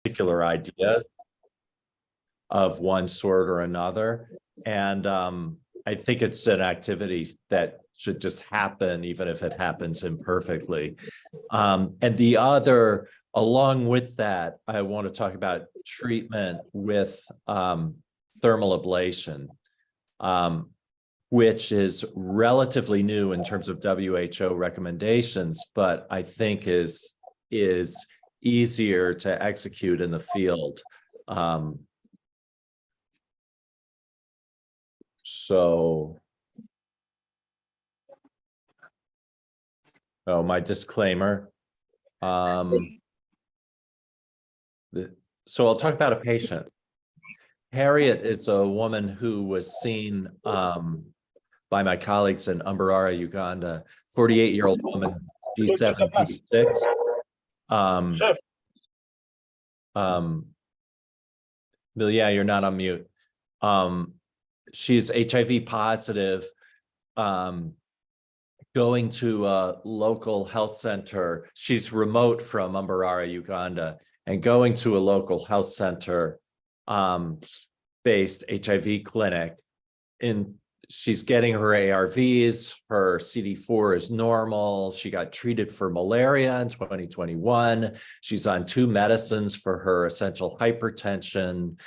particular idea of one sort or another. And I think it's an activity that should just happen, even if it happens imperfectly. And the other, along with that, I want to talk about treatment with thermal ablation, which is relatively new in terms of WHO recommendations, but I think is easier to execute in the field. My disclaimer. So I'll talk about a patient. Harriet is a woman who was seen by my colleagues in Mbarara, Uganda, 48-year-old woman, G7, G6. Bill, yeah, you're not on mute. She's HIV positive, going to a local health center. She's remote from Mbarara, Uganda, and going to a local health center based HIV clinic. She's getting her ARVs, her CD4 is normal. She got treated for malaria in 2021. She's on 2 medicines for her essential hypertension.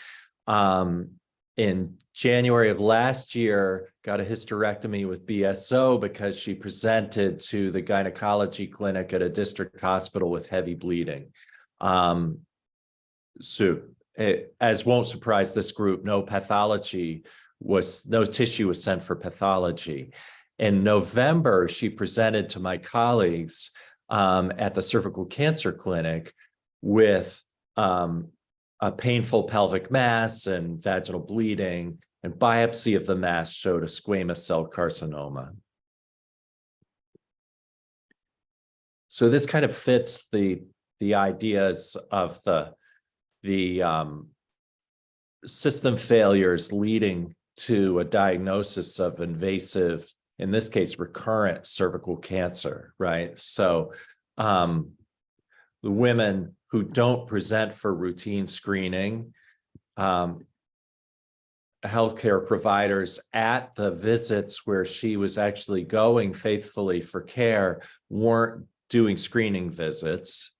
In January of last year, got a hysterectomy with BSO because she presented to the gynecology clinic at a district hospital with heavy bleeding. As won't surprise this group, no tissue was sent for pathology. In November, she presented to my colleagues at the cervical cancer clinic with a painful pelvic mass and vaginal bleeding, and biopsy of the mass showed a squamous cell carcinoma. So this kind of fits the ideas of the system failures leading to a diagnosis of invasive, in this case, recurrent cervical cancer, right? So the women who don't present for routine screening, healthcare providers at the visits where she was actually going faithfully for care weren't doing screening visits.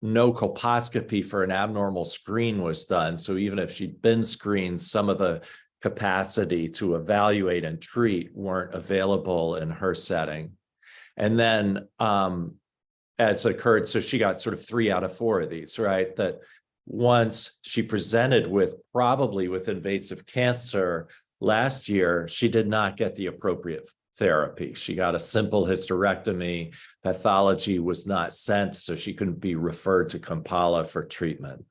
No colposcopy for an abnormal screen was done. So even if she'd been screened, some of the capacity to evaluate and treat weren't available in her setting. And then as occurred, so she got sort of 3 out of 4 of these, right? That once she presented probably with invasive cancer last year, she did not get the appropriate therapy. She got a simple hysterectomy. Pathology was not sent, so she couldn't be referred to Kampala for treatment.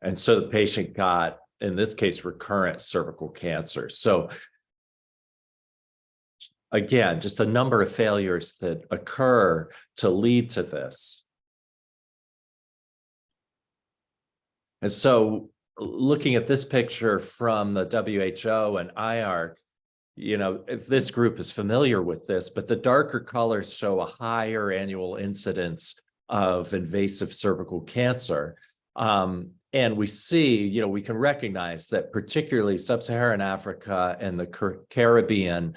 And so the patient got, in this case, recurrent cervical cancer. So again, just a number of failures that occur to lead to this. And so looking at this picture from the WHO and IARC, this group is familiar with this, but the darker colors show a higher annual incidence of invasive cervical cancer. And we see, we can recognize that particularly sub-Saharan Africa and the Caribbean,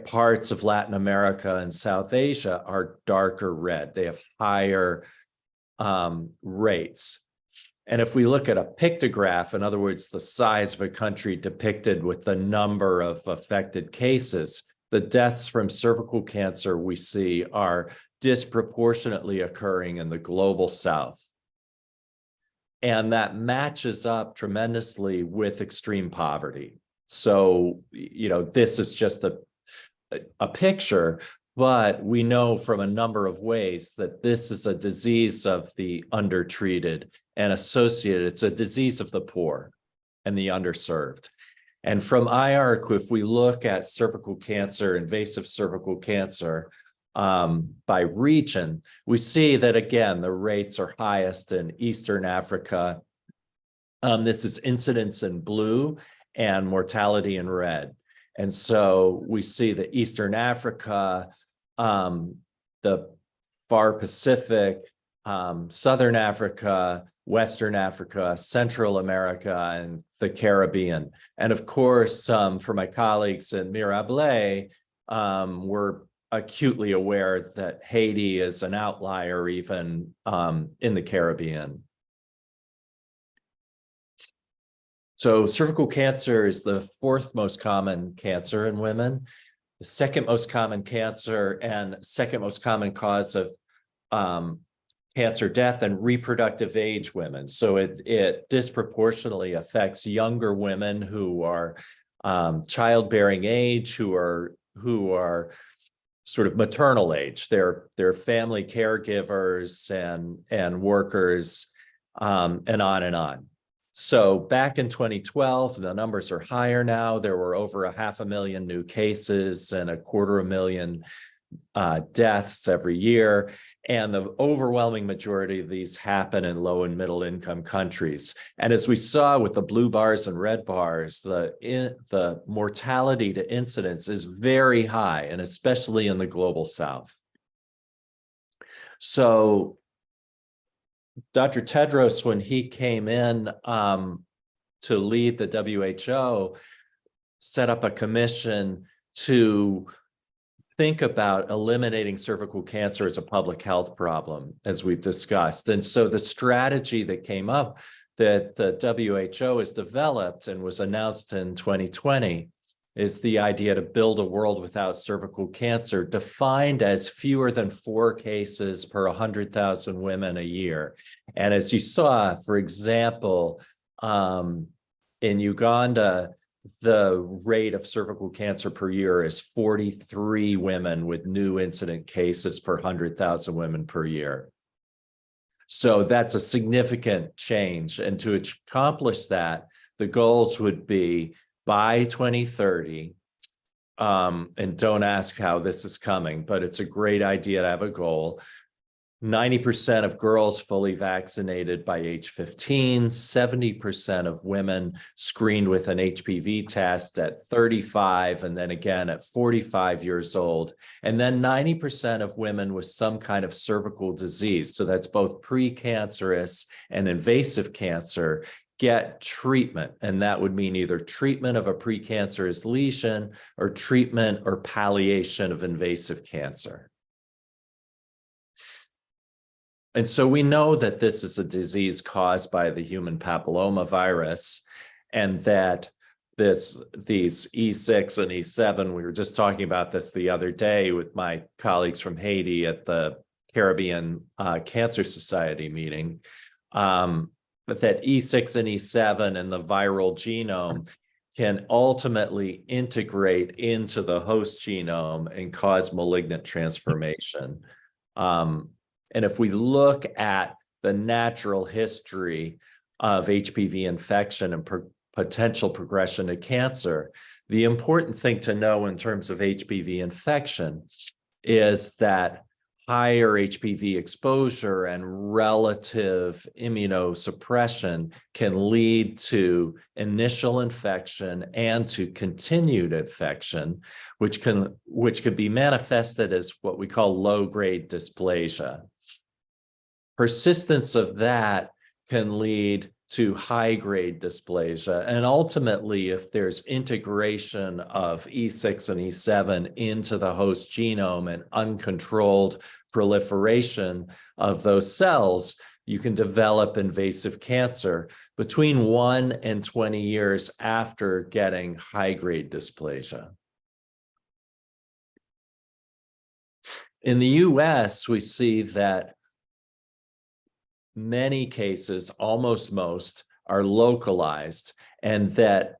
parts of Latin America and South Asia are darker red. They have higher rates. And if we look at a pictograph, in other words, the size of a country depicted with the number of affected cases, the deaths from cervical cancer we see are disproportionately occurring in the global South. And that matches up tremendously with extreme poverty. So, this is just a picture, but we know from a number of ways that this is a disease of the undertreated and associated. It's a disease of the poor and the underserved. And from IARC, if we look at cervical cancer, invasive cervical cancer by region, we see that, again, the rates are highest in Eastern Africa. This is incidence in blue and mortality in red. And so we see that Eastern Africa, the far Pacific, Southern Africa, Western Africa, Central America, and the Caribbean. And of course, for my colleagues in Mirablé, we're acutely aware that Haiti is an outlier even in the Caribbean. So cervical cancer is the fourth most common cancer in women, the second most common cancer and second most common cause of cancer death and reproductive age women. So it disproportionately affects younger women who are childbearing age, who are sort of maternal age. They're family caregivers and workers, and on and on. So back in 2012, the numbers are higher now. There were over 500,000 new cases and 250,000 deaths every year. And the overwhelming majority of these happen in low and middle income countries. And as we saw with the blue bars and red bars, the mortality to incidence is very high, and especially in the global South. So Dr. Tedros, when he came in to lead the WHO, set up a commission to think about eliminating cervical cancer as a public health problem, as we've discussed. And so the strategy that came up that the WHO has developed and was announced in 2020 is the idea to build a world without cervical cancer, defined as fewer than 4 cases per 100,000 women a year. And as you saw, for example, in Uganda, the rate of cervical cancer per year is 43 women with new incident cases per 100,000 women per year. So that's a significant change. And to accomplish that, the goals would be by 2030, and don't ask how this is coming, but it's a great idea to have a goal. 90% of girls fully vaccinated by age 15, 70% of women screened with an HPV test at 35, and then again at 45 years old, and then 90% of women with some kind of cervical disease, so that's both precancerous and invasive cancer, get treatment. And that would mean either treatment of a precancerous lesion or treatment or palliation of invasive cancer. And so we know that this is a disease caused by the human papillomavirus, and that these E6 and E7, we were just talking about this the other day with my colleagues from Haiti at the Caribbean Cancer Society meeting, but that E6 and E7 and the viral genome can ultimately integrate into the host genome and cause malignant transformation. And if we look at the natural history of HPV infection and potential progression to cancer, the important thing to know in terms of HPV infection is that higher HPV exposure and relative immunosuppression can lead to initial infection and to continued infection, which could be manifested as what we call low-grade dysplasia. Persistence of that can lead to high-grade dysplasia. And ultimately, if there's integration of E6 and E7 into the host genome and uncontrolled proliferation of those cells, you can develop invasive cancer between 1 and 20 years after getting high-grade dysplasia. In the US, we see that many cases, almost most, are localized, and that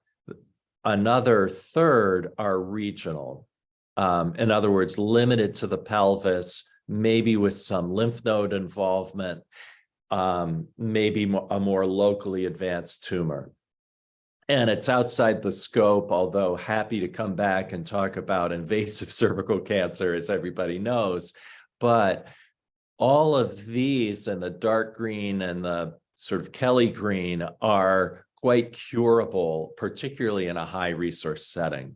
another third are regional. In other words, limited to the pelvis, maybe with some lymph node involvement, maybe a more locally advanced tumor. And it's outside the scope, although happy to come back and talk about invasive cervical cancer, as everybody knows. But all of these, and the dark green and the sort of Kelly green, are quite curable, particularly in a high resource setting.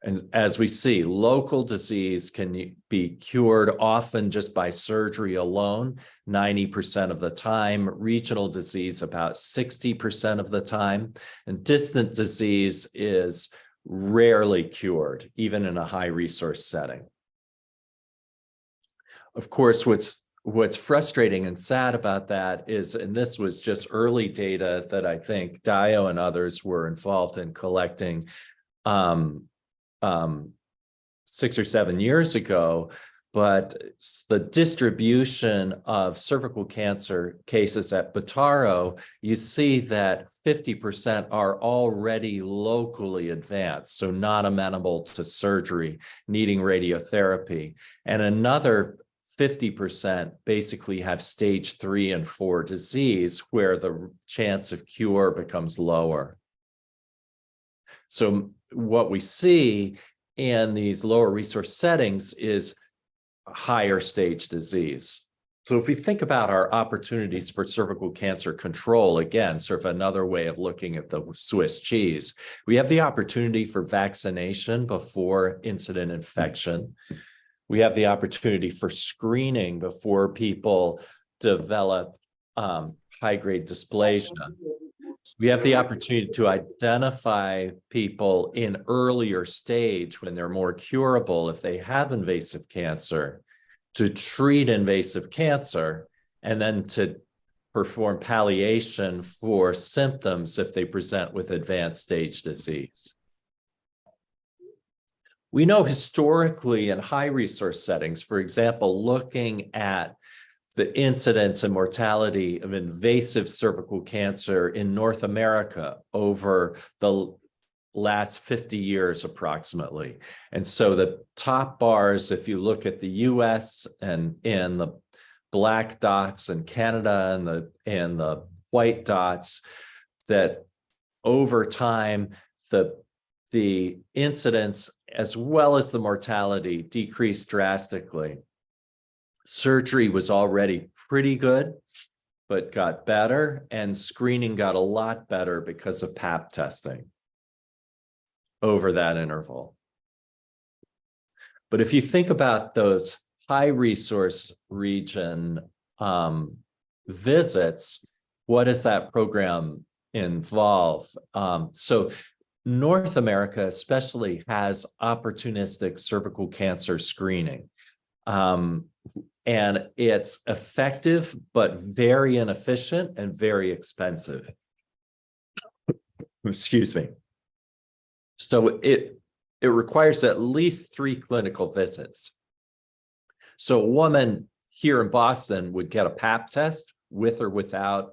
And as we see, local disease can be cured often just by surgery alone, 90% of the time, regional disease about 60% of the time, and distant disease is rarely cured, even in a high resource setting. Of course, what's frustrating and sad about that is, and this was just early data that I think Dio and others were involved in collecting 6 or 7 years ago, but the distribution of cervical cancer cases at Bataro, you see that 50% are already locally advanced, so not amenable to surgery, needing radiotherapy, and another 50% basically have stage 3 and 4 disease, where the chance of cure becomes lower. So what we see in these lower resource settings is higher stage disease. So if we think about our opportunities for cervical cancer control, again, sort of another way of looking at the Swiss cheese, we have the opportunity for vaccination before incident infection. We have the opportunity for screening before people develop high-grade dysplasia. We have the opportunity to identify people in earlier stage when they're more curable if they have invasive cancer, to treat invasive cancer, and then to perform palliation for symptoms if they present with advanced stage disease. We know historically in high resource settings, for example, looking at the incidence and mortality of invasive cervical cancer in North America over the last 50 years approximately. And so the top bars, if you look at the US and in the black dots in Canada and the white dots, that over time, the incidence as well as the mortality decreased drastically. Surgery was already pretty good, but got better, and screening got a lot better because of Pap testing over that interval. But if you think about those high resource region visits, what does that program involve? So North America especially has opportunistic cervical cancer screening. And it's effective, but very inefficient and very expensive. Excuse me. So it requires at least 3 clinical visits. So a woman here in Boston would get a Pap test with or without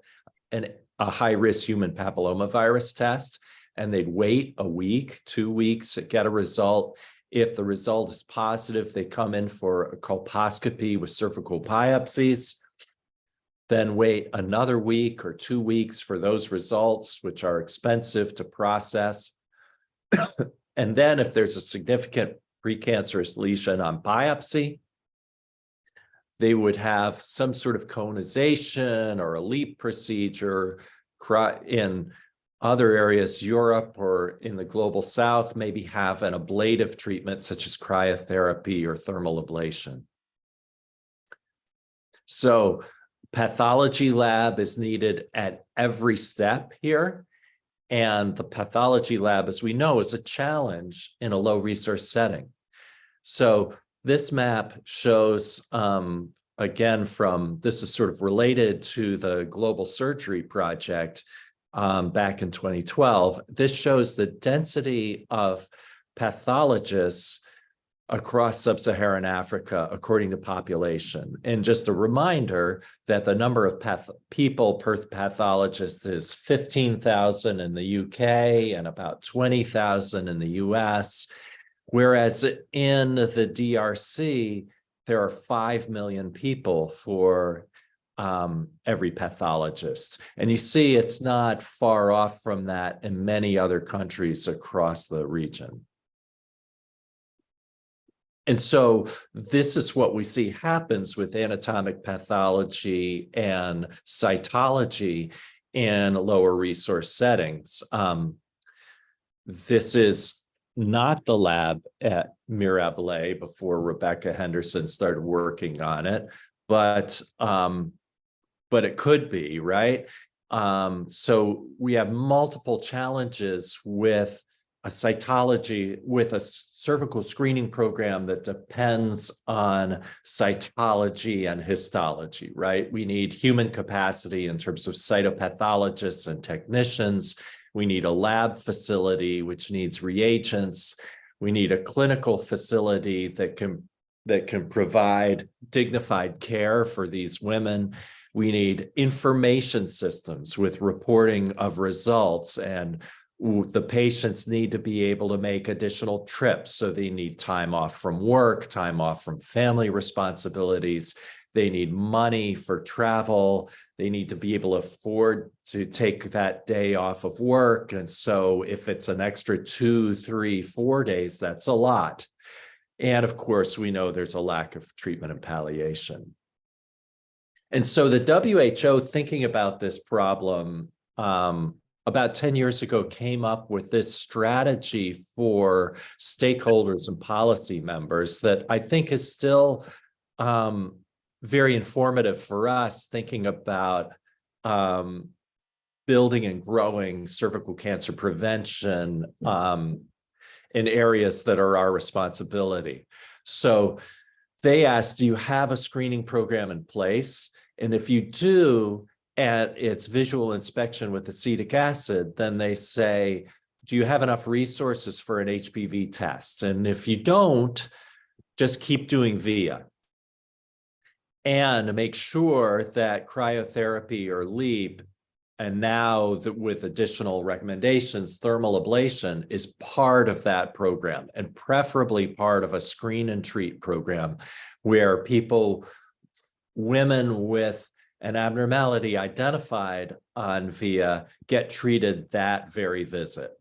a high-risk human papillomavirus test, and they'd wait a week, 2 weeks to get a result. If the result is positive, they come in for a colposcopy with cervical biopsies, then wait another week or 2 weeks for those results, which are expensive to process. And then if there's a significant precancerous lesion on biopsy, they would have some sort of conization or a LEAP procedure. In other areas, Europe or in the global south, maybe have an ablative treatment such as cryotherapy or thermal ablation. So pathology lab is needed at every step here. And the pathology lab, as we know, is a challenge in a low resource setting. So this map shows, again, this is sort of related to the Global Surgery Project back in 2012. This shows the density of pathologists across sub-Saharan Africa according to population. And just a reminder that the number of people per pathologist is 15,000 in the UK and about 20,000 in the US, whereas in the DRC, there are 5 million people for every pathologist. And you see it's not far off from that in many other countries across the region. And so this is what we see happens with anatomic pathology and cytology in lower resource settings. This is not the lab at Mirabile before Rebecca Henderson started working on it, but it could be, right? So we have multiple challenges with a cytology, with a cervical screening program that depends on cytology and histology, right? We need human capacity in terms of cytopathologists and technicians. We need a lab facility, which needs reagents. We need a clinical facility that can provide dignified care for these women. We need information systems with reporting of results, and the patients need to be able to make additional trips. So they need time off from work, time off from family responsibilities. They need money for travel. They need to be able to afford to take that day off of work. And so if it's an extra 2, 3, 4 days, that's a lot. And of course, we know there's a lack of treatment and palliation. And so the WHO, thinking about this problem about 10 years ago, came up with this strategy for stakeholders and policy members that I think is still very informative for us, thinking about building and growing cervical cancer prevention in areas that are our responsibility. So they asked, do you have a screening program in place? And if you do, at its visual inspection with acetic acid, then they say, do you have enough resources for an HPV test? And if you don't, just keep doing VIA. And make sure that cryotherapy or LEAP, and now with additional recommendations, thermal ablation is part of that program, and preferably part of a screen and treat program where women with an abnormality identified on VIA get treated that very visit.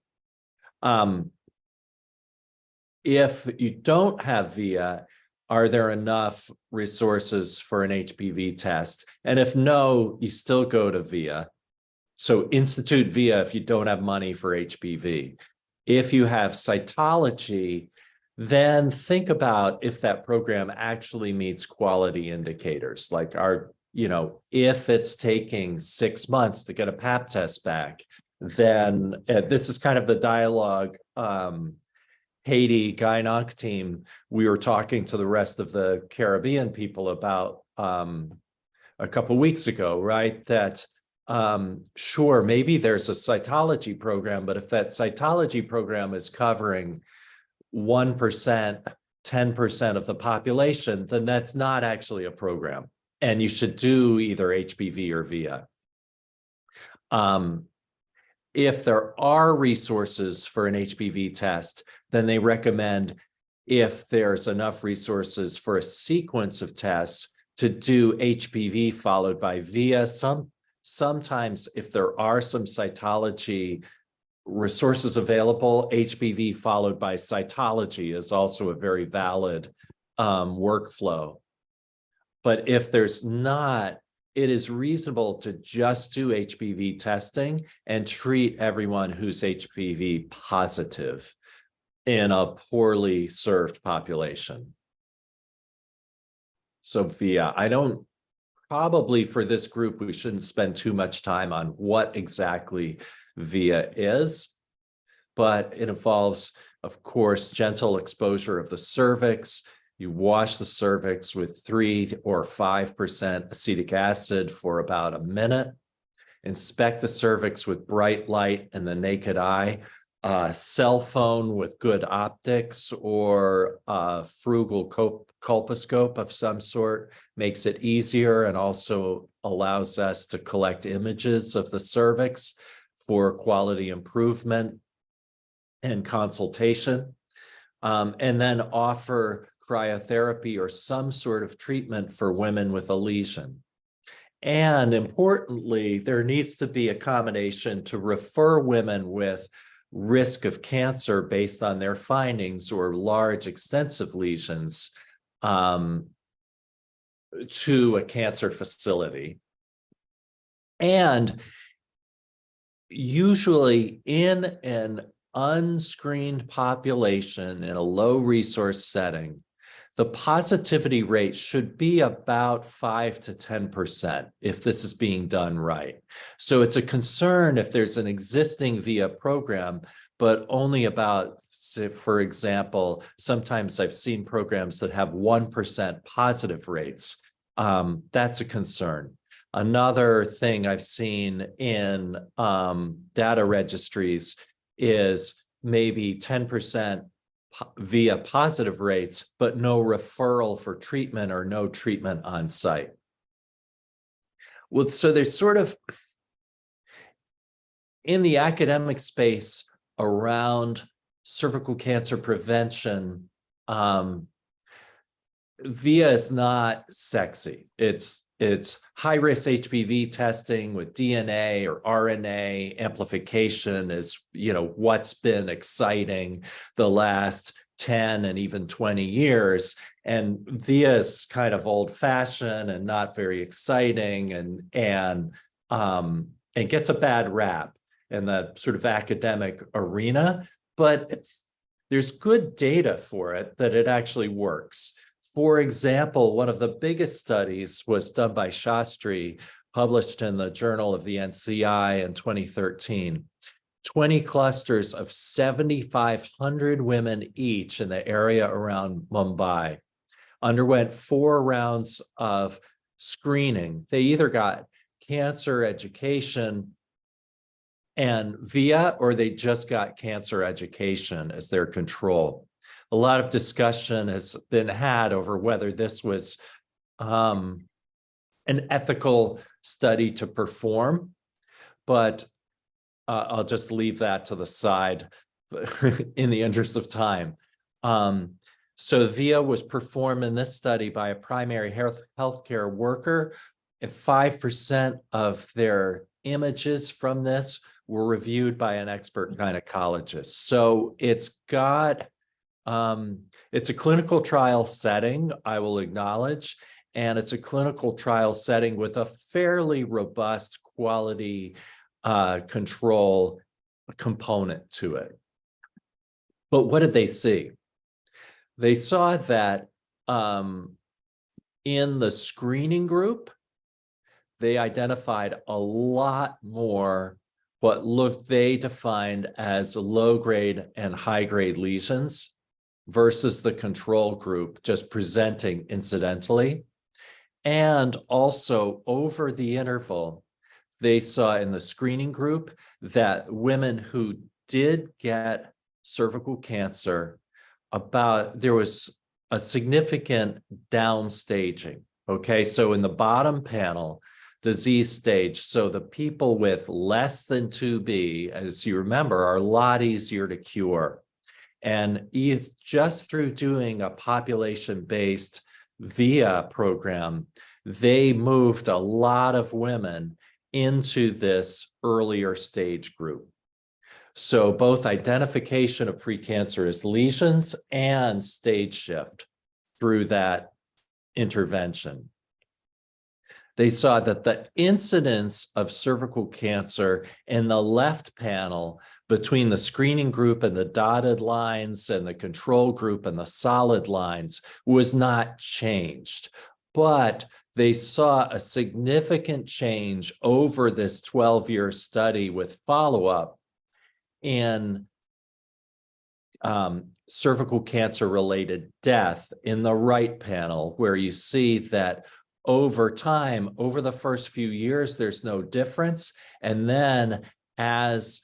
If you don't have VIA, are there enough resources for an HPV test? And if no, you still go to VIA. So institute VIA if you don't have money for HPV. If you have cytology, then think about if that program actually meets quality indicators, like if it's taking 6 months to get a pap test back, then this is kind of the dialogue. Haiti Gynonc team, we were talking to the rest of the Caribbean people about a couple of weeks ago, right? That sure, maybe there's a cytology program, but if that cytology program is covering 1%, 10% of the population, then that's not actually a program. And you should do either HPV or VIA. If there are resources for an HPV test, then they recommend, if there's enough resources for a sequence of tests, to do HPV followed by VIA. Sometimes if there are some cytology resources available, HPV followed by cytology is also a very valid workflow. But if there's not, it is reasonable to just do HPV testing and treat everyone who's HPV positive in a poorly served population. So VIA, probably for this group, we shouldn't spend too much time on what exactly VIA is, but it involves, of course, gentle exposure of the cervix. You wash the cervix with 3 or 5% acetic acid for about a minute. Inspect the cervix with bright light and the naked eye. A cell phone with good optics or a frugal colposcope of some sort makes it easier, and also allows us to collect images of the cervix for quality improvement and consultation. And then offer cryotherapy or some sort of treatment for women with a lesion. And importantly, there needs to be accommodation to refer women with risk of cancer based on their findings or large extensive lesions to a cancer facility. And usually in an unscreened population in a low resource setting, the positivity rate should be about 5 to 10% if this is being done right. So it's a concern if there's an existing VIA program, but only about, for example, sometimes I've seen programs that have 1% positive rates. That's a concern. Another thing I've seen in data registries is maybe 10% via positive rates, but no referral for treatment or no treatment on site. Well, so there's sort of, in the academic space around cervical cancer prevention, VIA is not sexy. It's high-risk HPV testing with DNA or RNA amplification is, what's been exciting the last 10 and even 20 years. And VIA is kind of old-fashioned and not very exciting and gets a bad rap in the sort of academic arena. But there's good data for it that it actually works. For example, one of the biggest studies was done by Shastri, published in the Journal of the NCI in 2013. 20 clusters of 7,500 women each in the area around Mumbai underwent 4 rounds of screening. They either got cancer education and VIA, or they just got cancer education as their control. A lot of discussion has been had over whether this was an ethical study to perform, but I'll just leave that to the side in the interest of time. So VIA was performed in this study by a primary healthcare worker, and 5% of their images from this were reviewed by an expert gynecologist. So it's a clinical trial setting, I will acknowledge, and it's a clinical trial setting with a fairly robust quality control component to it. But what did they see? They saw that in the screening group, they identified a lot more what they defined as low-grade and high-grade lesions versus the control group just presenting incidentally. And also over the interval, they saw in the screening group that women who did get cervical cancer, there was a significant downstaging. Okay, so in the bottom panel, disease stage, so the people with less than 2B, as you remember, are a lot easier to cure. And if just through doing a population-based VIA program, they moved a lot of women into this earlier stage group. So both identification of precancerous lesions and stage shift through that intervention. They saw that the incidence of cervical cancer in the left panel between the screening group and the dotted lines and the control group and the solid lines was not changed, but they saw a significant change over this 12-year study with follow-up in cervical cancer-related death in the right panel, where you see that over time, over the first few years, there's no difference. And then as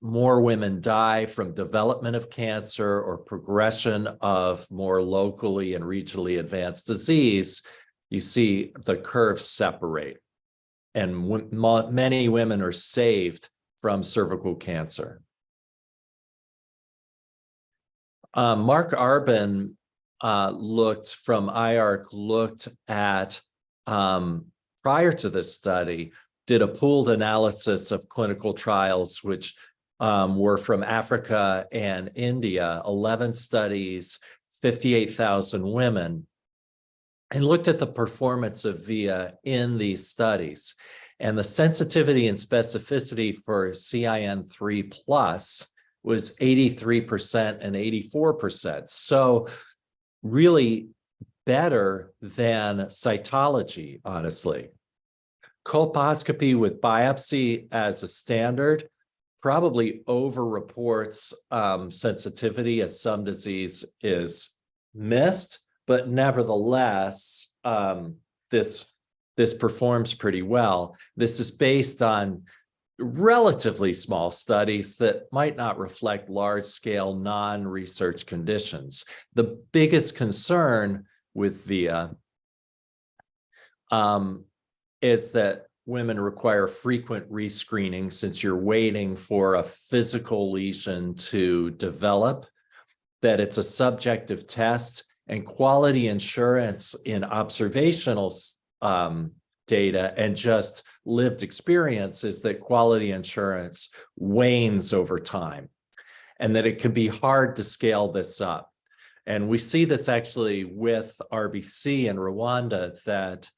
more women die from development of cancer or progression of more locally and regionally advanced disease, you see the curves separate. And many women are saved from cervical cancer. Mark Arbin from IARC looked at, prior to this study, did a pooled analysis of clinical trials, which were from Africa and India, 11 studies, 58,000 women, and looked at the performance of VIA in these studies. And the sensitivity and specificity for CIN3 plus was 83% and 84%. So really better than cytology, honestly. Colposcopy with biopsy as a standard probably over-reports sensitivity as some disease is missed, but nevertheless, this performs pretty well. This is based on relatively small studies that might not reflect large-scale non-research conditions. The biggest concern with VIA is that women require frequent rescreening since you're waiting for a physical lesion to develop, that it's a subjective test, and quality assurance in observational data and just lived experience is that quality assurance wanes over time, and that it can be hard to scale this up. And we see this actually with RBC in Rwanda, that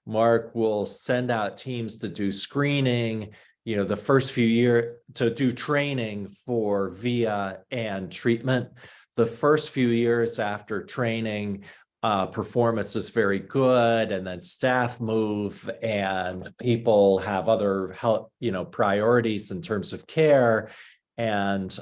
Mark will send out teams to do screening, the first few years to do training for VIA and treatment. The first few years after training, performance is very good, and then staff move and people have other health, priorities in terms of care, and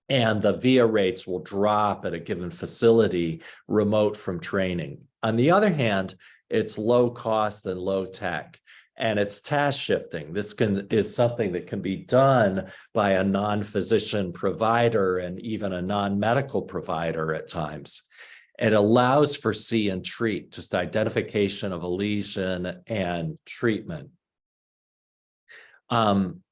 the VIA rates will drop at a given facility remote from training. On the other hand, it's low cost and low tech, and it's task shifting. This is something that can be done by a non-physician provider and even a non-medical provider at times. It allows for see and treat, just identification of a lesion and treatment.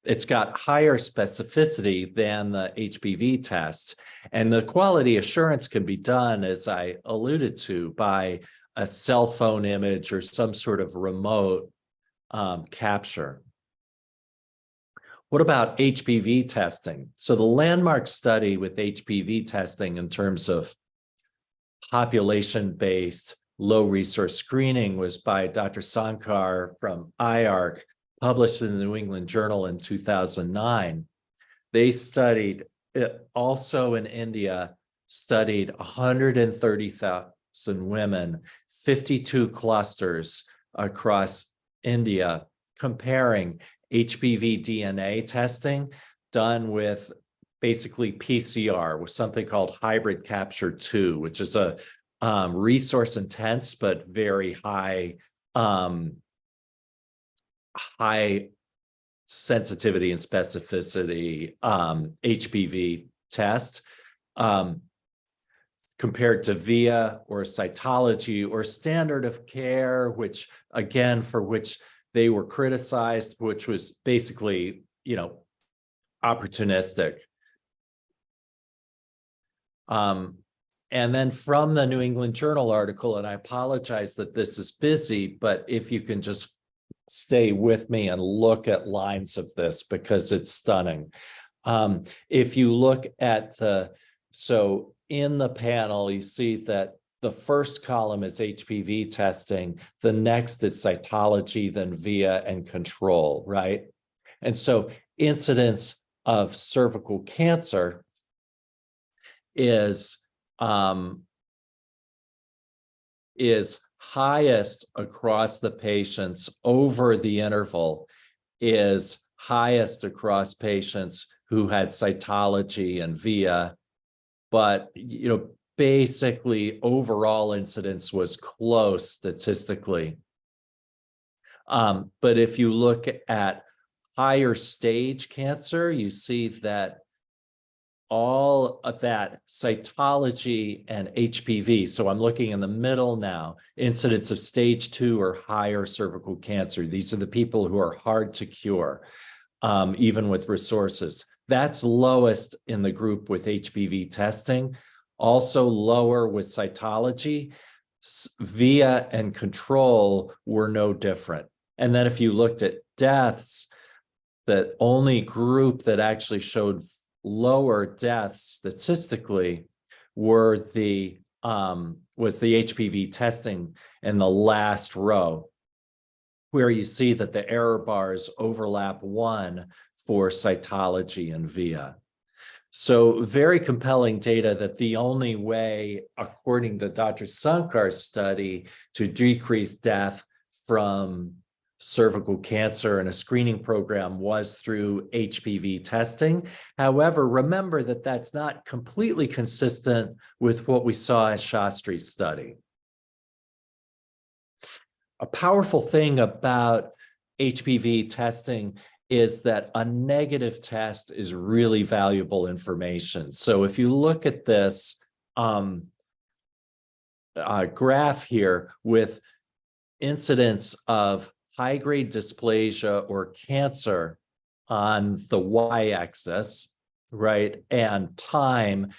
It's got higher specificity than the HPV test, and the quality assurance can be done, as I alluded to, by a cell phone image or some sort of remote capture. What about HPV testing? So the landmark study with HPV testing in terms of population-based low-resource screening was by Dr. Sankar from IARC, published in the New England Journal in 2009. They studied, also in India, studied 130,000 women, 52 clusters across India, comparing HPV DNA testing done with basically PCR, with something called hybrid capture 2, which is a resource intense but very high sensitivity and specificity HPV test, compared to VIA or cytology or standard of care, which again, for which they were criticized, which was basically, opportunistic. And then from the New England Journal article, and I apologize that this is busy, but if you can just stay with me and look at lines of this because it's stunning. If you look at so in the panel, you see that the first column is HPV testing, the next is cytology, then VIA and control, right? And so incidence of cervical cancer is highest across the patients over the interval, is highest across patients who had cytology and VIA, but basically overall incidence was close statistically. But if you look at higher stage cancer, you see that all of that cytology and HPV, so I'm looking in the middle now, incidence of stage 2 or higher cervical cancer. These are the people who are hard to cure, even with resources. That's lowest in the group with HPV testing, also lower with cytology. VIA and control were no different. And then if you looked at deaths, the only group that actually showed lower deaths statistically were was the HPV testing in the last row. where you see that the error bars overlap 1 for cytology and VIA. So very compelling data that the only way, according to Dr. Sankar's study, to decrease death from cervical cancer in a screening program was through HPV testing. However, remember that that's not completely consistent with what we saw in Shastri's study. A powerful thing about HPV testing is that a negative test is really valuable information. So if you look at this graph here with incidence of high-grade dysplasia or cancer on the y-axis, right, and time,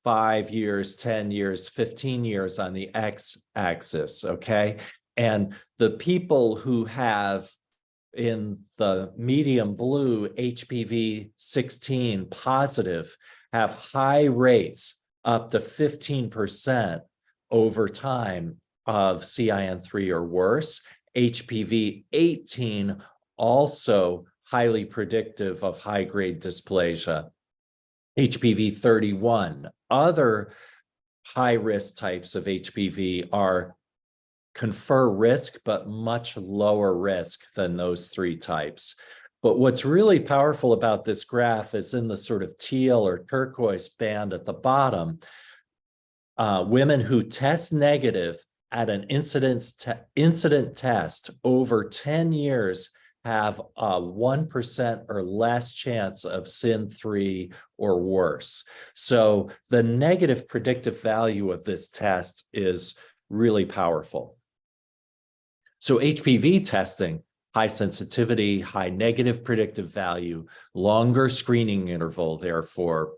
5 years, 10 years, 15 years on the x-axis, okay? And the people who have in the medium blue HPV 16 positive have high rates up to 15% over time of CIN3 or worse. HPV 18 also highly predictive of high-grade dysplasia. HPV 31, other high-risk types of HPV are confer risk, but much lower risk than those 3 types. But what's really powerful about this graph is in the sort of teal or turquoise band at the bottom, women who test negative at an incident test over 10 years have a 1% or less chance of CIN3 or worse. So the negative predictive value of this test is really powerful. So HPV testing, high sensitivity, high negative predictive value, longer screening interval, therefore.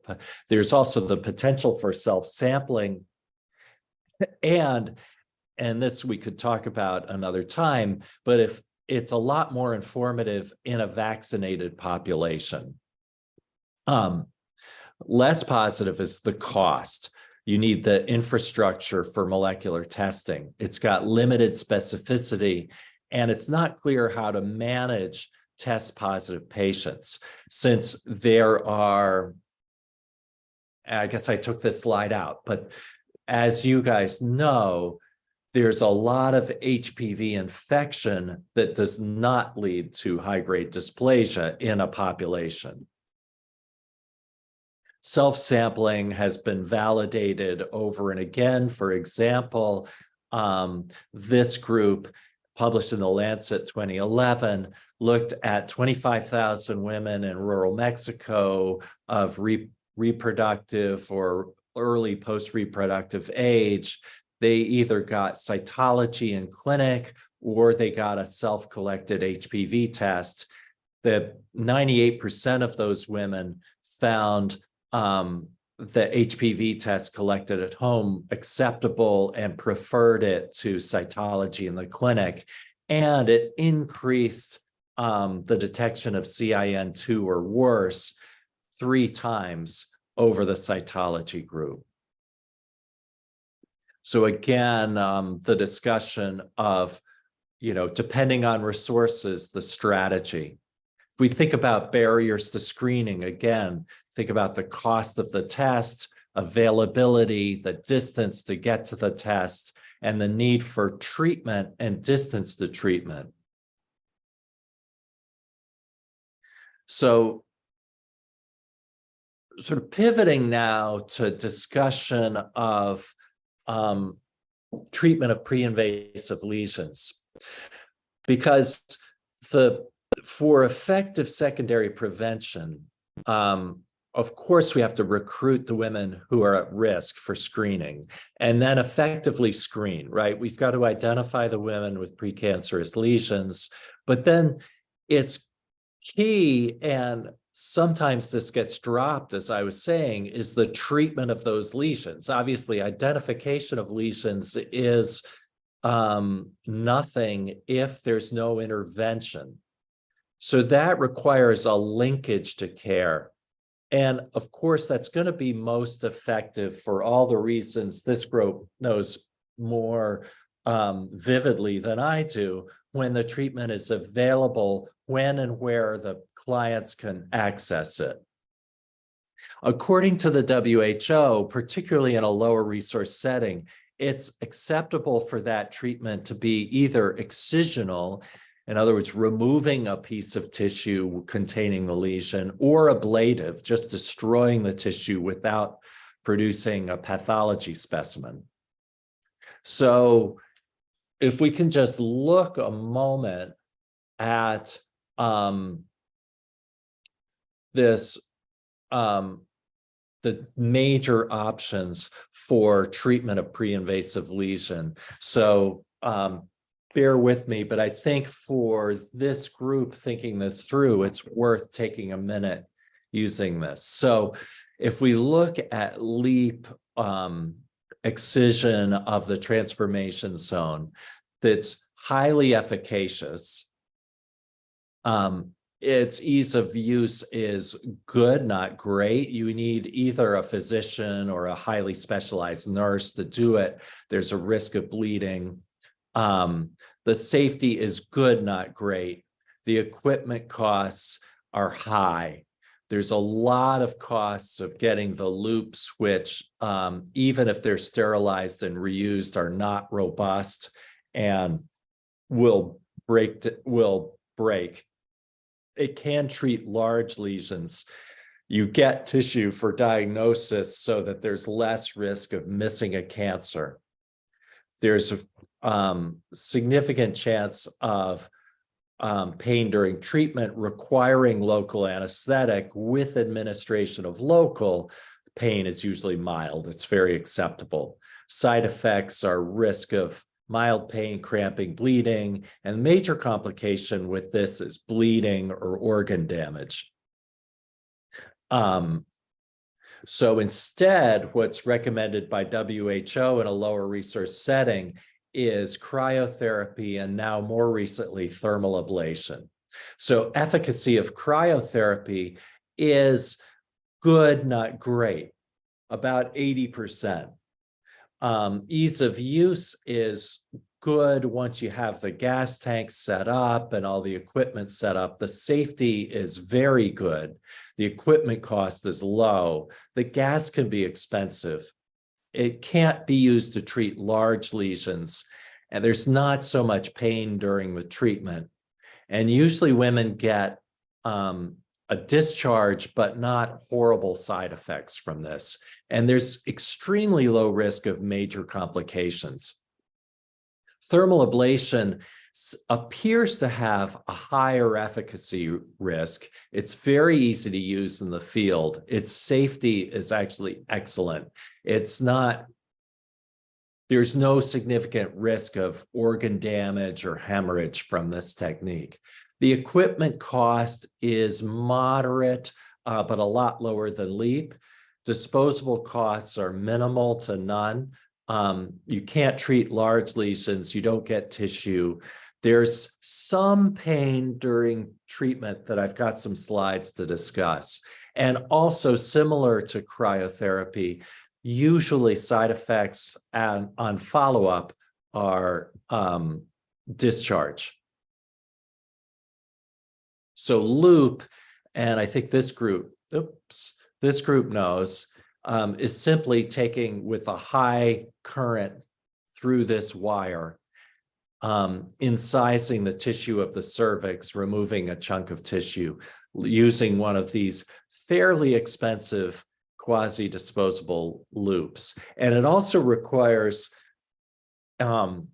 There's also the potential for self-sampling, and this we could talk about another time, but if it's a lot more informative in a vaccinated population. Less positive is the cost. You need the infrastructure for molecular testing. It's got limited specificity, and it's not clear how to manage test positive patients, since there are, I guess I took this slide out, but as you guys know, there's a lot of HPV infection that does not lead to high-grade dysplasia in a population. Self-sampling has been validated over and again. For example, this group, published in the Lancet 2011, looked at 25,000 women in rural Mexico of reproductive or early post-reproductive age. They either got cytology in clinic or they got a self-collected HPV test. The 98% of those women found the HPV test collected at home acceptable and preferred it to cytology in the clinic. And it increased the detection of CIN2 or worse 3 times over the cytology group. So again, the discussion of, depending on resources, the strategy. If we think about barriers to screening, again, think about the cost of the test, availability, the distance to get to the test, and the need for treatment and distance to treatment. So, sort of pivoting now to discussion of treatment of pre-invasive lesions, because for effective secondary prevention, of course, we have to recruit the women who are at risk for screening and then effectively screen, right? We've got to identify the women with precancerous lesions, but then it's key, and sometimes this gets dropped, as I was saying, is the treatment of those lesions. Obviously, identification of lesions is nothing if there's no intervention. So that requires a linkage to care. And of course, that's going to be most effective for all the reasons this group knows more vividly than I do, when the treatment is available, when and where the clients can access it. According to the WHO, particularly in a lower resource setting, it's acceptable for that treatment to be either excisional, in other words, removing a piece of tissue containing the lesion, or ablative, just destroying the tissue without producing a pathology specimen. So if we can just look a moment at the major options for treatment of pre-invasive lesion. So bear with me, but I think for this group thinking this through, it's worth taking a minute using this. So if we look at LEAP excision of the transformation zone, that's highly efficacious. Its ease of use is good, not great. You need either a physician or a highly specialized nurse to do it. There's a risk of bleeding. The safety is good, not great. The equipment costs are high. There's a lot of costs of getting the loops, which even if they're sterilized and reused, are not robust and will break. It can treat large lesions. You get tissue for diagnosis so that there's less risk of missing a cancer. There's a significant chance of pain during treatment requiring local anesthetic. With administration of local, pain is usually mild. It's very acceptable. Side effects are risk of mild pain, cramping, bleeding, and the major complication with this is bleeding or organ damage. So instead, what's recommended by WHO in a lower resource setting is cryotherapy and now more recently thermal ablation. So efficacy of cryotherapy is good, not great, about 80%. Ease of use is good once you have the gas tank set up and all the equipment set up. The safety is very good. The equipment cost is low. The gas can be expensive. It can't be used to treat large lesions, and there's not so much pain during the treatment. And usually women get a discharge, but not horrible side effects from this. And there's extremely low risk of major complications. Thermal ablation appears to have a higher efficacy risk. It's very easy to use in the field. Its safety is actually excellent. There's no significant risk of organ damage or hemorrhage from this technique. The equipment cost is moderate, but a lot lower than LEAP. Disposable costs are minimal to none. You can't treat large lesions. You don't get tissue. There's some pain during treatment that I've got some slides to discuss. And also similar to cryotherapy, usually side effects on follow-up are discharge. So loop, and I think this group knows, is simply taking with a high current through this wire, incising the tissue of the cervix, removing a chunk of tissue, using one of these fairly expensive quasi-disposable loops. And it also requires an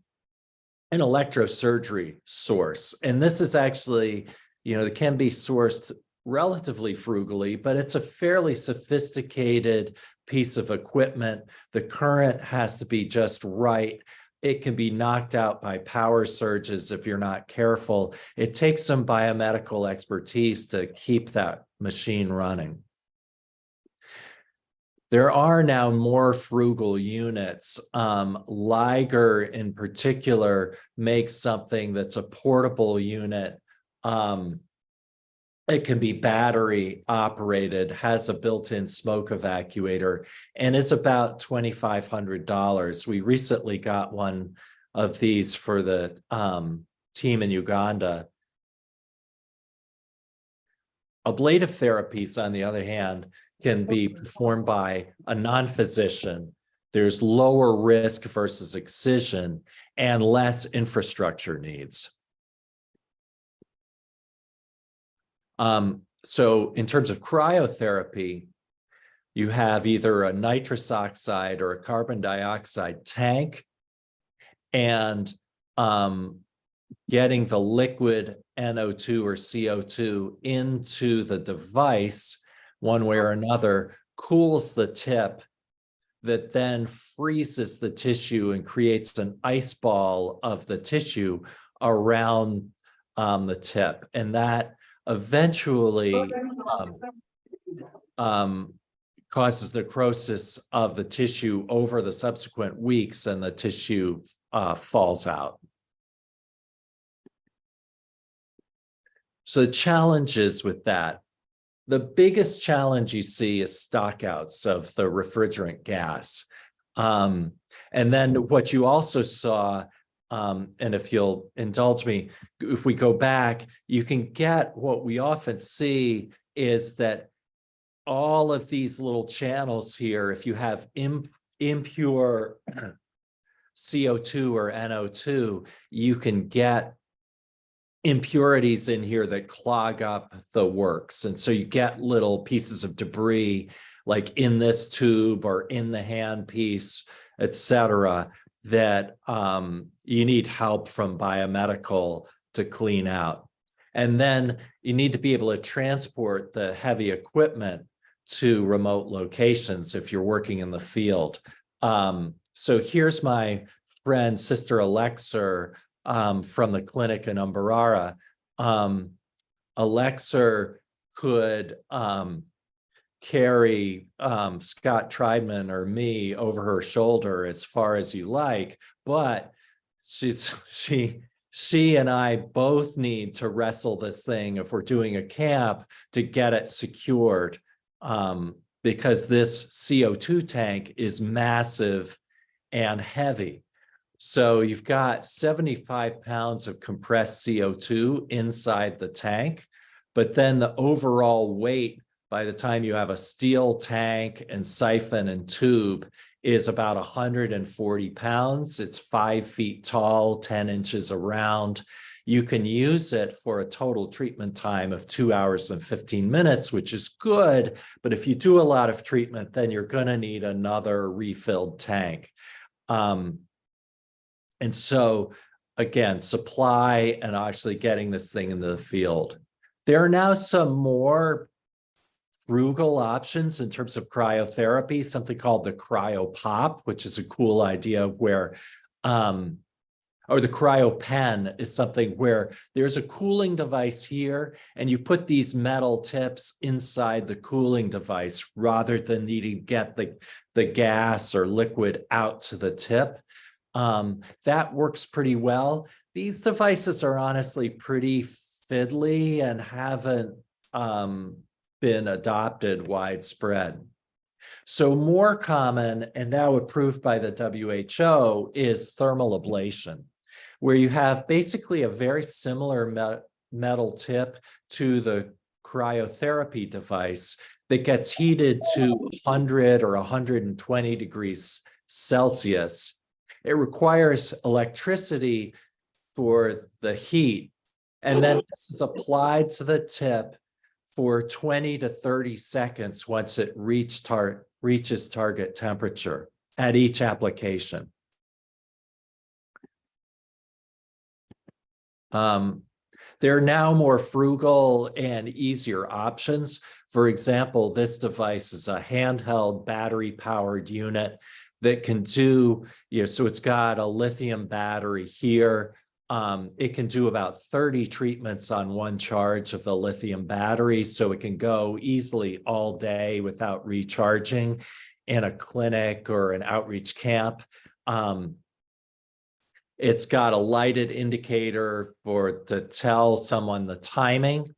electrosurgery source. And this is actually, it can be sourced relatively frugally, but it's a fairly sophisticated piece of equipment. The current has to be just right. It can be knocked out by power surges if you're not careful. It takes some biomedical expertise to keep that machine running. There are now more frugal units. Liger in particular makes something that's a portable unit. It can be battery operated, has a built-in smoke evacuator, and is about $2,500. We recently got one of these for the team in Uganda. Ablative therapies, on the other hand, can be performed by a non-physician. There's lower risk versus excision and less infrastructure needs. So in terms of cryotherapy, you have either a nitrous oxide or a carbon dioxide tank, and getting the liquid NO2 or CO2 into the device one way or another cools the tip, that then freezes the tissue and creates an ice ball of the tissue around the tip. And that eventually causes necrosis of the tissue over the subsequent weeks, and the tissue falls out. So the challenges with that, the biggest challenge you see is stockouts of the refrigerant gas. And then what you also saw, and if you'll indulge me, if we go back, you can get what we often see is that all of these little channels here, if you have impure CO2 or NO2, you can get impurities in here that clog up the works. And so you get little pieces of debris like in this tube or in the handpiece, et cetera, that you need help from biomedical to clean out. And then you need to be able to transport the heavy equipment to remote locations if you're working in the field. So here's my friend, Sister Alexer, from the clinic in Umbarara. Alexer could carry Scott Treidman or me over her shoulder as far as you like, but she and I both need to wrestle this thing if we're doing a camp to get it secured, because this CO2 tank is massive and heavy. So you've got 75 pounds of compressed CO2 inside the tank, but then the overall weight by the time you have a steel tank and siphon and tube is about 140 pounds. It's 5 feet tall, 10 inches around. You can use it for a total treatment time of 2 hours and 15 minutes, which is good. But if you do a lot of treatment, then you're going to need another refilled tank. And so, again, supply and actually getting this thing into the field. There are now some more frugal options in terms of cryotherapy, something called the cryopop, which is a cool idea where, or the cryopen is something where there's a cooling device here, and you put these metal tips inside the cooling device rather than needing to get the gas or liquid out to the tip. That works pretty well. These devices are honestly pretty fiddly and haven't been adopted widespread. So more common, and now approved by the WHO, is thermal ablation, where you have basically a very similar metal tip to the cryotherapy device that gets heated to 100 or 120 degrees Celsius. It requires electricity for the heat, and then this is applied to the tip for 20 to 30 seconds once it reaches target temperature at each application. There are now more frugal and easier options. For example, this device is a handheld battery-powered unit that can do, so it's got a lithium battery here. It can do about 30 treatments on one charge of the lithium battery, so it can go easily all day without recharging in a clinic or an outreach camp. It's got a lighted indicator to tell someone the timing.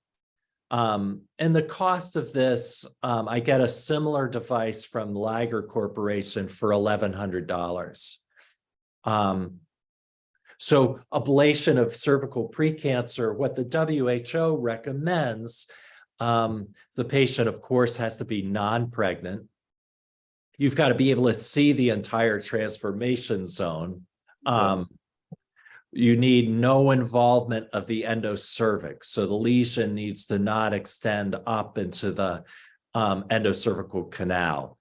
And the cost of this, I get a similar device from Liger Corporation for $1,100. So ablation of cervical precancer, what the WHO recommends, the patient, of course, has to be non-pregnant. You've got to be able to see the entire transformation zone. You need no involvement of the endocervix. So the lesion needs to not extend up into the endocervical canal.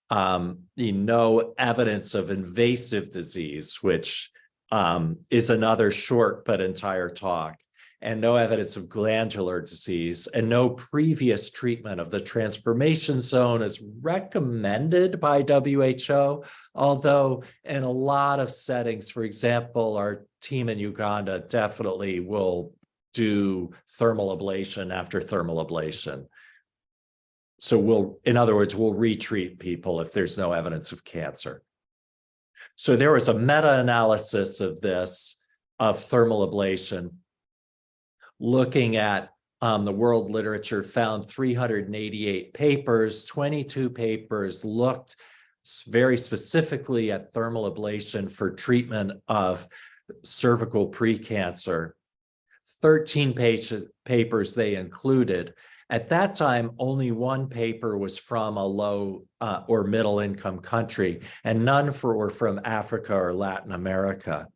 No evidence of invasive disease, which is another short but entire talk, and no evidence of glandular disease, and no previous treatment of the transformation zone is recommended by WHO, although in a lot of settings, for example, our team in Uganda definitely will do thermal ablation after thermal ablation. So in other words, we'll retreat people if there's no evidence of cancer. So there was a meta-analysis of this, of thermal ablation, looking at the world literature, found 388 papers, 22 papers papers very specifically at thermal ablation for treatment of cervical precancer. 13 papers they included. At that time, only one paper was from a low or middle income country, and none were from Africa or Latin America.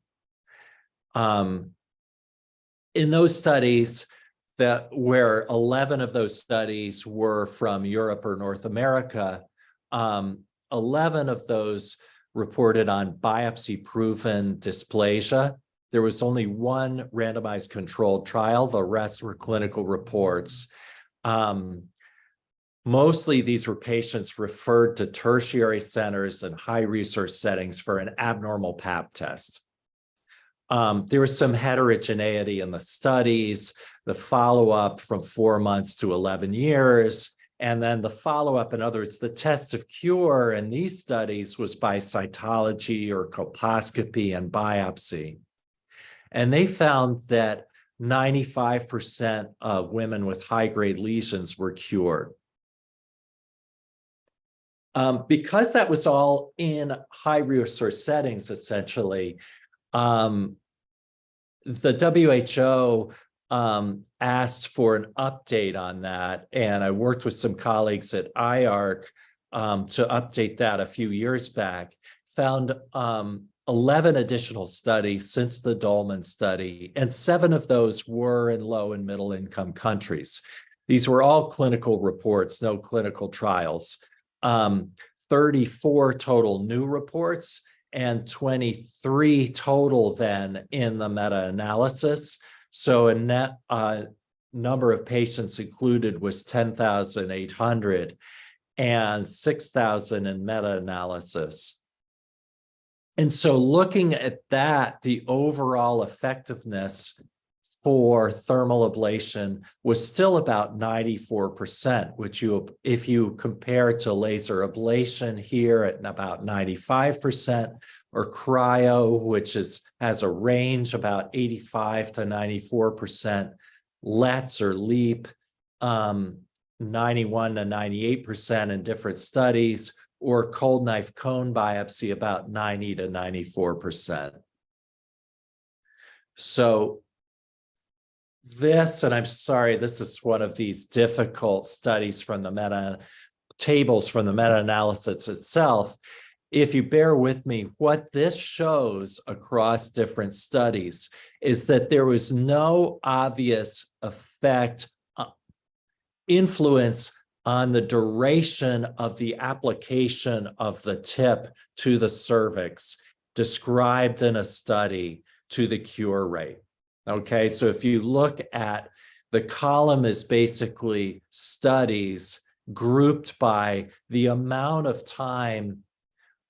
In those studies, where 11 of those studies were from Europe or North America, 11 of those reported on biopsy-proven dysplasia. There was only one randomized controlled trial. The rest were clinical reports. Mostly these were patients referred to tertiary centers and high-resource settings for an abnormal Pap test. There was some heterogeneity in the studies, the follow-up from 4 months to 11 years, and then the follow-up, in other words, the test of cure in these studies was by cytology or colposcopy and biopsy. And they found that 95% of women with high-grade lesions were cured. Because that was all in high-resource settings, essentially, the WHO asked for an update on that, and I worked with some colleagues at IARC to update that a few years back, found 11 additional studies since the Dolman study, and 7 of those were in low and middle income countries. These were all clinical reports, no clinical trials. 34 total new reports and 23 total then in the meta-analysis. So a net number of patients included was 10,800 and 6,000 in meta-analysis. And so looking at that, the overall effectiveness for thermal ablation was still about 94%, which if you compare to laser ablation here at about 95%, or cryo, which has a range about 85 to 94%, LETs or LEAP, 91 to 98% in different studies, or cold knife cone biopsy about 90 to 94%. So this, and I'm sorry, this is one of these difficult studies from the tables from the meta-analysis itself. If you bear with me, what this shows across different studies is that there was no obvious influence on the duration of the application of the tip to the cervix described in a study to the cure rate. Okay, so if you look at the column is basically studies grouped by the amount of time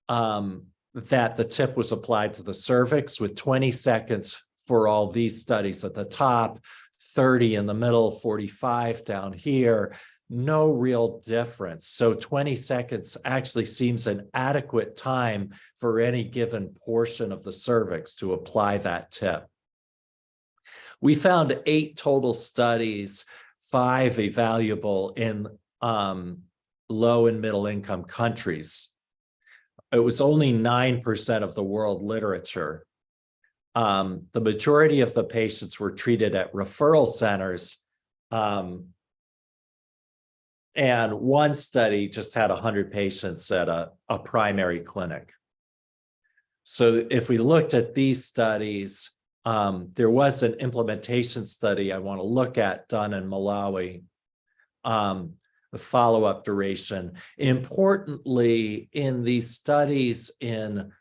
that the tip was applied to the cervix, with 20 seconds for all these studies at the top, 30 in the middle, 45 down here, no real difference. So 20 seconds actually seems an adequate time for any given portion of the cervix to apply that tip. We found 8 total studies, 5 evaluable in low and middle income countries. It was only 9% of the world literature. The majority of the patients were treated at referral centers. And one study just had 100 patients at a primary clinic. So if we looked at these studies, there was an implementation study I want to look at done in Malawi, the follow-up duration. Importantly, in these studies in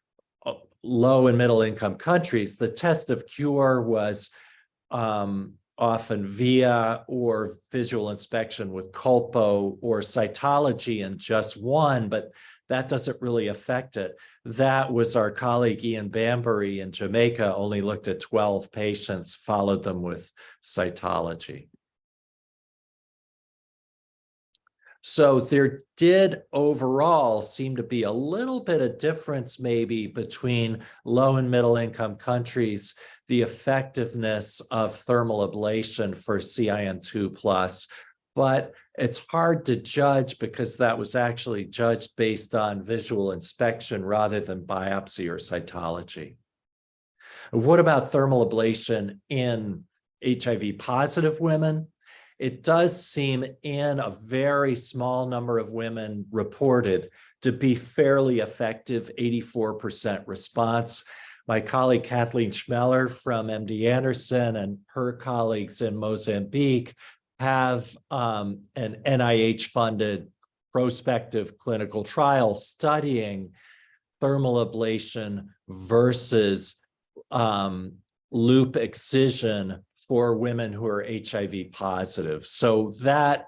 low and middle income countries, the test of cure was often via or visual inspection with colpo or cytology in just one, but that doesn't really affect it. That was our colleague Ian Bambury in Jamaica, only looked at 12 patients, followed them with cytology. So there did overall seem to be a little bit of difference maybe between low and middle income countries, the effectiveness of thermal ablation for CIN2+, but it's hard to judge because that was actually judged based on visual inspection rather than biopsy or cytology. What about thermal ablation in HIV positive women? It does seem in a very small number of women reported to be fairly effective, 84% response. My colleague Kathleen Schmeller from MD Anderson and her colleagues in Mozambique have an NIH-funded prospective clinical trial studying thermal ablation versus loop excision for women who are HIV positive. So that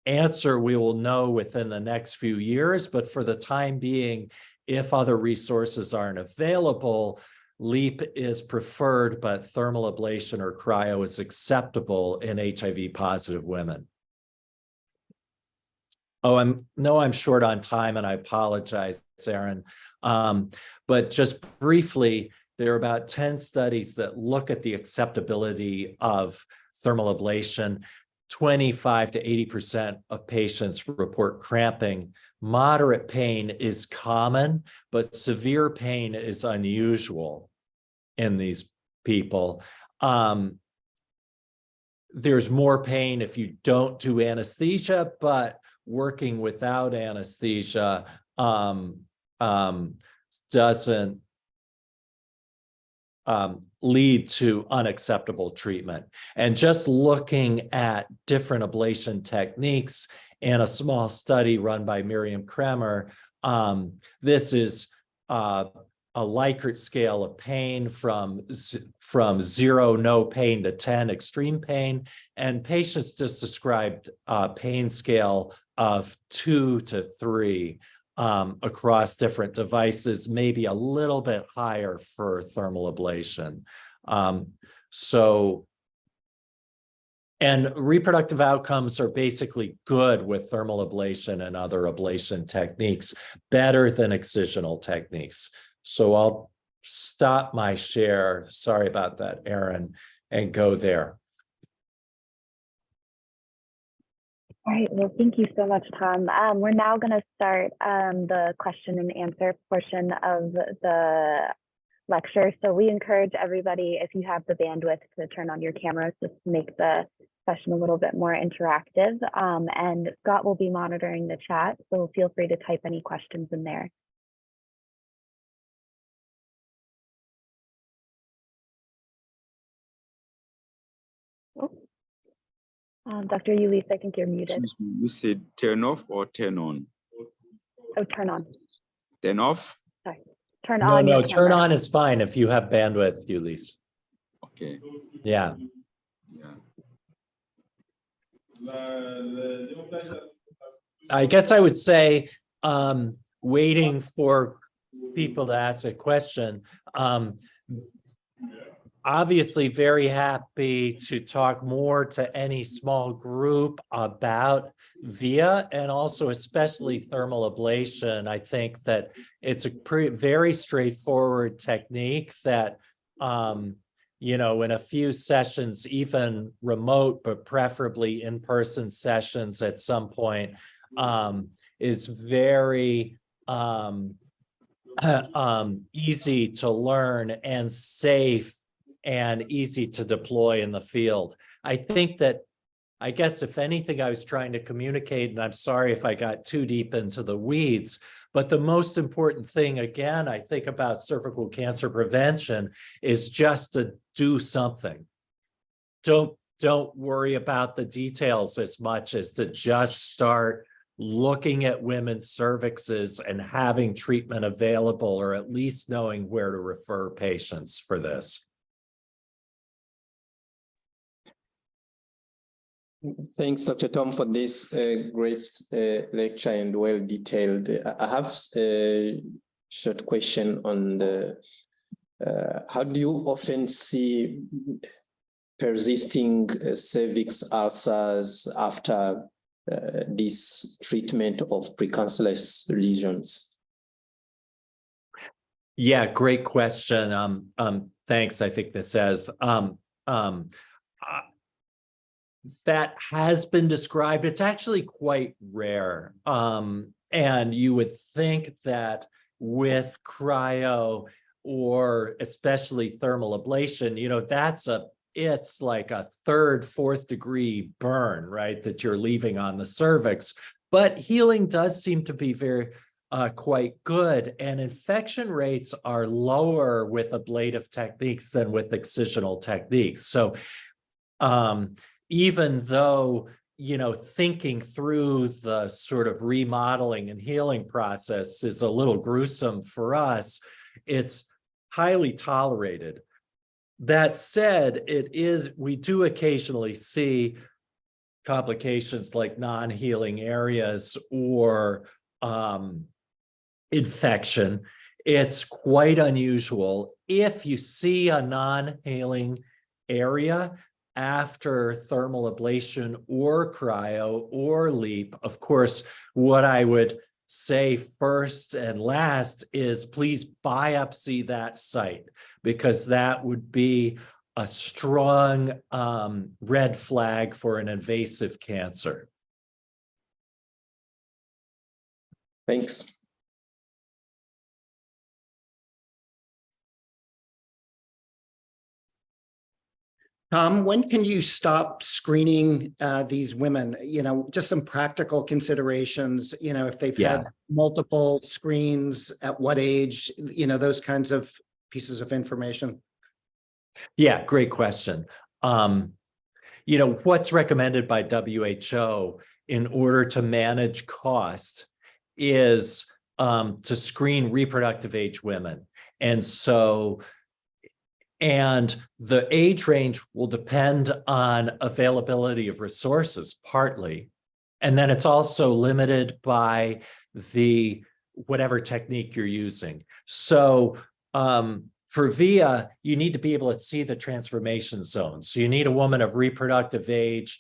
answer we will know within the next few years, but for the time being, if other resources aren't available, LEAP is preferred, but thermal ablation or cryo is acceptable in HIV positive women. Oh, I'm short on time and I apologize, Aaron. But just briefly, there are about 10 studies that look at the acceptability of thermal ablation. 25 to 80% of patients report cramping. Moderate pain is common, but severe pain is unusual in these people. There's more pain if you don't do anesthesia, but working without anesthesia doesn't lead to unacceptable treatment. And just looking at different ablation techniques in a small study run by Miriam Kremer, this is a Likert scale of pain from 0, no pain, to 10, extreme pain. And patients just described a pain scale of 2 to 3. Across different devices, maybe a little bit higher for thermal ablation. And reproductive outcomes are basically good with thermal ablation and other ablation techniques, better than excisional techniques. So I'll stop my share, sorry about that, Aaron, and go there. All right, well, thank you so much, Tom. We're now going to start the question and answer portion of the lecture. So we encourage everybody, if you have the bandwidth, to turn on your cameras just to make the session a little bit more interactive. And Scott will be monitoring the chat, so feel free to type any questions in there. Oh. Dr. Ulysse, I think you're muted. You said turn off or turn on? Oh, turn on. Turn off? Sorry. Turn on. No, turn on is fine if you have bandwidth, Ulysse. Okay. Yeah. I guess I would say, waiting for people to ask a question. Obviously very happy to talk more to any small group about VIA and also especially thermal ablation. I think that it's a very straightforward technique that, you know, in a few sessions, even remote, but preferably in-person sessions at some point, is very easy to learn and safe and easy to deploy in the field. I think that, I guess if anything, I was trying to communicate, and I'm sorry if I got too deep into the weeds, but the most important thing, again, I think about cervical cancer prevention is just to do something. Don't worry about the details as much as to just start looking at women's cervixes and having treatment available, or at least knowing where to refer patients for this. Thanks, Dr. Tom, for this great lecture and well detailed. I have a short question on the how do you often see persisting cervix ulcers after this treatment of precancerous lesions? Yeah, great question. Thanks. I think this says that has been described. It's actually quite rare. And you would think that with cryo or especially thermal ablation, you know, it's like a 3rd, 4th degree burn, right, that you're leaving on the cervix. But healing does seem to be quite good, and infection rates are lower with ablative techniques than with excisional techniques. So even though, you know, thinking through the sort of remodeling and healing process is a little gruesome for us, it's highly tolerated. That said, we do occasionally see complications like non-healing areas or infection. It's quite unusual. If you see a non-healing area after thermal ablation or cryo or LEAP, of course, what I would say first and last is please biopsy that site, because that would be a strong red flag for an invasive cancer. Thanks. Tom, when can you stop screening these women? You know, just some practical considerations, you know, if they've had multiple screens, at what age, you know, those kinds of pieces of information. Yeah, great question. You know, what's recommended by WHO in order to manage cost is to screen reproductive age women. And so, and the age range will depend on availability of resources partly. And then it's also limited by whatever technique you're using. So for VIA, you need to be able to see the transformation zone. So you need a woman of reproductive age.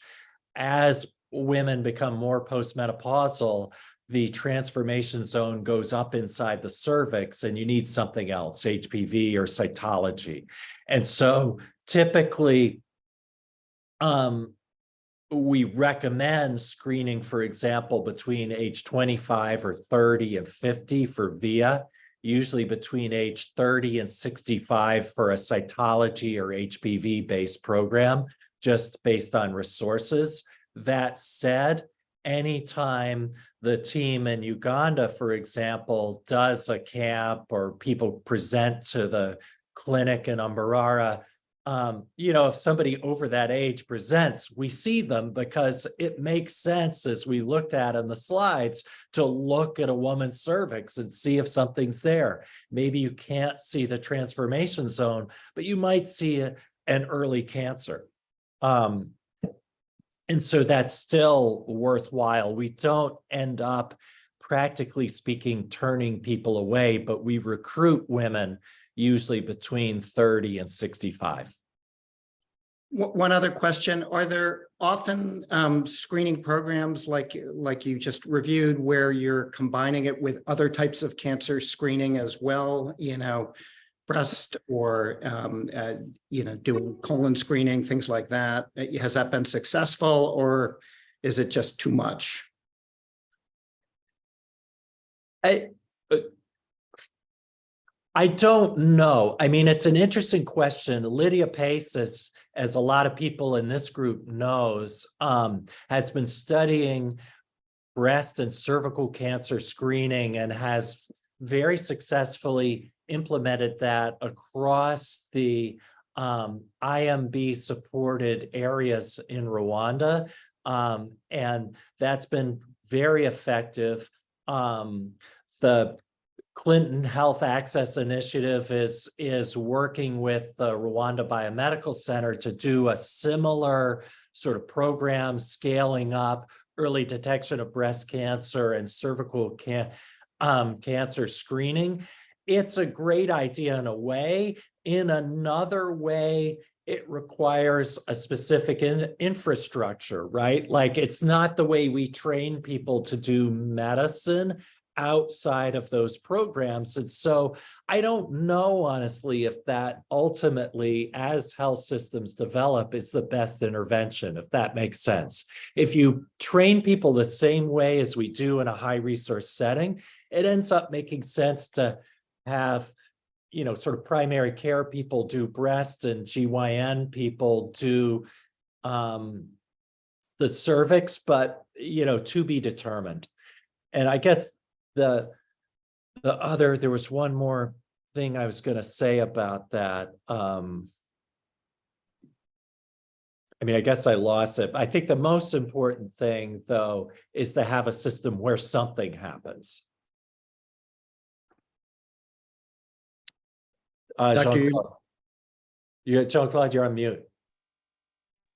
As women become more postmenopausal, the transformation zone goes up inside the cervix, and you need something else, HPV or cytology. And so typically, we recommend screening, for example, between age 25 or 30 and 50 for VIA, usually between age 30 and 65 for a cytology or HPV-based program, just based on resources. That said, anytime the team in Uganda, for example, does a camp or people present to the clinic in Mbarara, you know, if somebody over that age presents, we see them because it makes sense, as we looked at in the slides, to look at a woman's cervix and see if something's there. Maybe you can't see the transformation zone, but you might see an early cancer. And so that's still worthwhile. We don't end up, practically speaking, turning people away, but we recruit women usually between 30 and 65. One other question, are there often screening programs like you just reviewed where you're combining it with other types of cancer screening as well, you know, breast or, you know, doing colon screening, things like that? Has that been successful, or is it just too much? I don't know. I mean, it's an interesting question. Lydia Pace, as a lot of people in this group knows, has been studying breast and cervical cancer screening and has very successfully implemented that across the IMB supported areas in Rwanda. And that's been very effective. The Clinton Health Access Initiative is working with the Rwanda Biomedical Center to do a similar sort of program, scaling up early detection of breast cancer and cervical cancer screening. It's a great idea in a way. In another way, it requires a specific infrastructure, right? Like it's not the way we train people to do medicine outside of those programs. And so I don't know, honestly, if that ultimately, as health systems develop, is the best intervention, if that makes sense. If you train people the same way as we do in a high resource setting, it ends up making sense to have, you know, sort of primary care people do breast and GYN people do the cervix, but, you know, to be determined. And I guess there was one more thing I was going to say about that. I mean, I guess I lost it. I think the most important thing, though, is to have a system where something happens. Jean-Claude, Jean-Claude, you're on mute.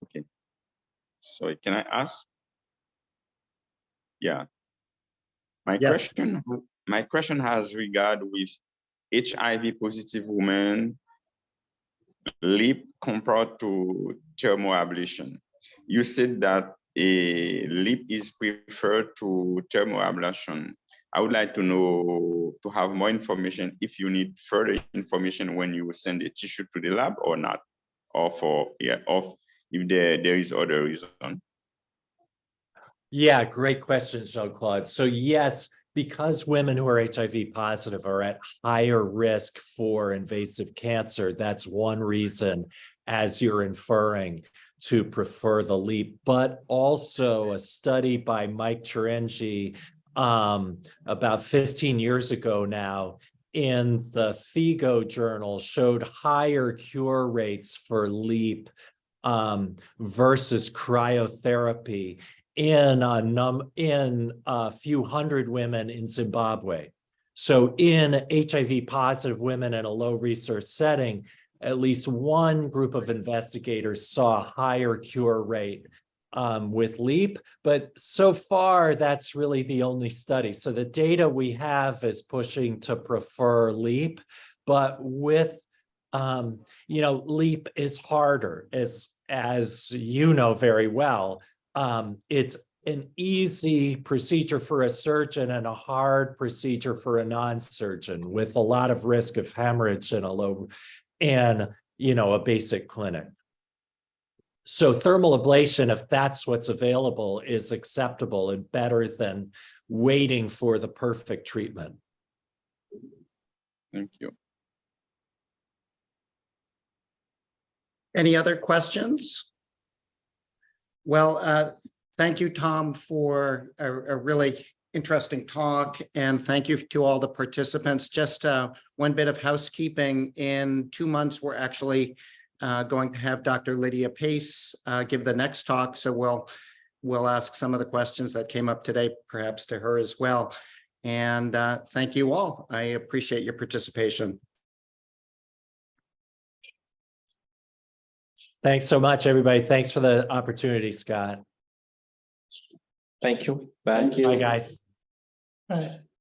Okay. Sorry, can I ask? Yeah. Yes. My question has regard with HIV positive women lip compared to thermoablation. You said that a lip is preferred to thermoablation. I would like to know, to have more information if you need further information when you send a tissue to the lab or not, or if there is other reason. Yeah, great question, Jean-Claude. So yes, because women who are HIV positive are at higher risk for invasive cancer, that's one reason, as you're inferring, to prefer the LEAP, but also a study by Mike Cherengi about 15 years ago now in the FIGO journal showed higher cure rates for LEAP versus cryotherapy in a few hundred women in Zimbabwe. So in HIV positive women in a low resource setting, at least one group of investigators saw a higher cure rate with LEAP, but so far that's really the only study. So the data we have is pushing to prefer LEAP, but with you know, LEAP is harder, as you know very well. It's an easy procedure for a surgeon and a hard procedure for a non-surgeon, with a lot of risk of hemorrhage and you know, a basic clinic. So thermal ablation, if that's what's available, is acceptable and better than waiting for the perfect treatment. Thank you. Any other questions? Well, thank you, Tom, for a really interesting talk, and thank you to all the participants. Just one bit of housekeeping. In 2 months, we're actually going to have Dr. Lydia Pace give the next talk, so we'll ask some of the questions that came up today, perhaps to her as well. And thank you all. I appreciate your participation. Thanks so much, everybody. Thanks for the opportunity, Scott. Thank you. Bye. Bye, guys. Bye.